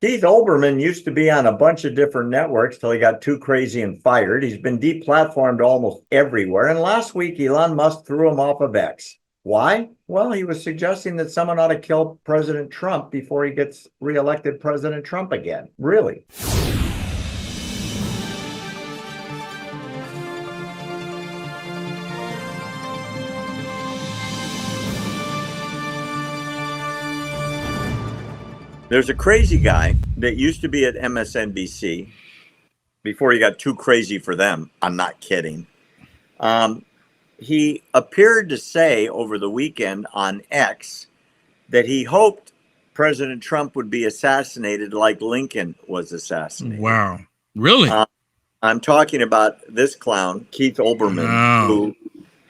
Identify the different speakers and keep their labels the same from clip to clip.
Speaker 1: Keith Olbermann used to be on a bunch of different networks till he got too crazy and fired. He's been deplatformed almost everywhere. And last week, Elon Musk threw him off of X. Why? Well, he was suggesting that someone ought to kill President Trump before he gets reelected President Trump again. Really? There's a crazy guy that used to be at MSNBC before he got too crazy for them. I'm not kidding. He appeared to say over the weekend on X that he hoped President Trump would be assassinated like Lincoln was assassinated.
Speaker 2: Wow. Really?
Speaker 1: I'm talking about this clown, Keith Olbermann, who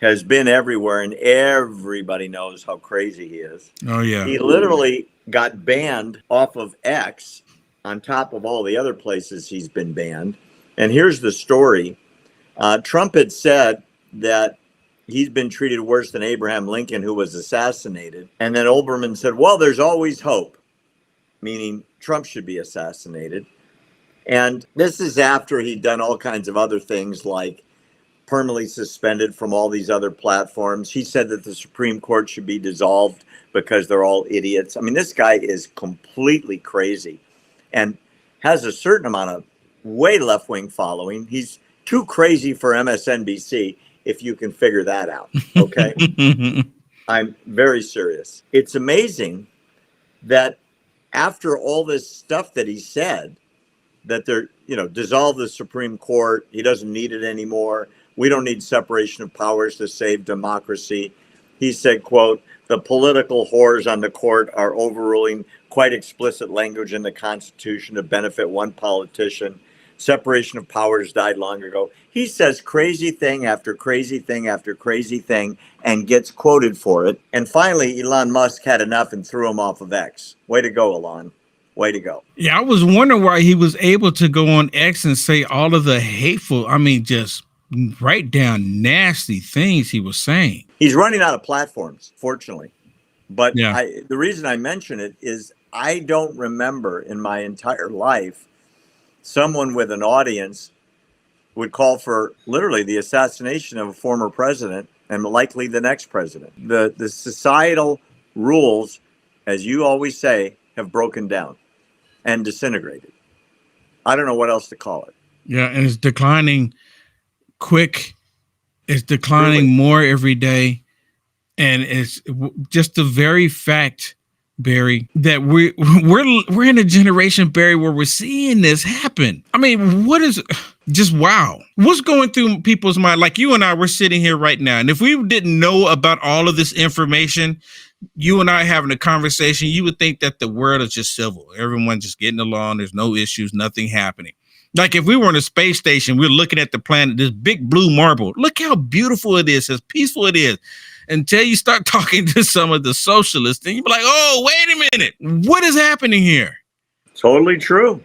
Speaker 1: has been everywhere, and everybody knows how crazy he is.
Speaker 2: Oh, yeah.
Speaker 1: He literally got banned off of X on top of all the other places he's been banned. And here's the story. Trump had said that he's been treated worse than Abraham Lincoln, who was assassinated. And then Olbermann said, well, there's always hope, meaning Trump should be assassinated. And this is after he'd done all kinds of other things, like permanently suspended from all these other platforms. He said that the Supreme Court should be dissolved because they're all idiots. I mean, this guy is completely crazy and has a certain amount of way left-wing following. He's too crazy for MSNBC, if you can figure that out, okay? I'm very serious. It's amazing that after all this stuff that he said, that they're, dissolve the Supreme Court, he doesn't need it anymore, we don't need separation of powers to save democracy. He said, quote, the political whores on the court are overruling quite explicit language in the Constitution to benefit one politician. Separation of powers died long ago. He says crazy thing after crazy thing after crazy thing and gets quoted for it. And finally, Elon Musk had enough and threw him off of X. Way to go, Elon. Way to go.
Speaker 2: Yeah, I was wondering why he was able to go on X and say all of the hateful, just write down nasty things he was saying.
Speaker 1: He's running out of platforms, fortunately. But
Speaker 2: yeah.
Speaker 1: The reason I mention it is I don't remember in my entire life someone with an audience would call for literally the assassination of a former president and likely the next president. The societal rules, as you always say, have broken down and disintegrated. I don't know what else to call it.
Speaker 2: Yeah, and it's declining quick. It's declining more every day. And it's just the very fact, Barry, that we're in a generation, Barry, where we're seeing this happen. I mean, what is just wow? What's going through people's mind? Like you and I, we're sitting here right now, and if we didn't know about all of this information, you and I having a conversation, you would think that the world is just civil. Everyone's just getting along. There's no issues, nothing happening. Like if we were in a space station, we're looking at the planet, this big blue marble. Look how beautiful it is, as peaceful it is. Until you start talking to some of the socialists, and you're like, oh, wait a minute. What is happening here?
Speaker 1: Totally true.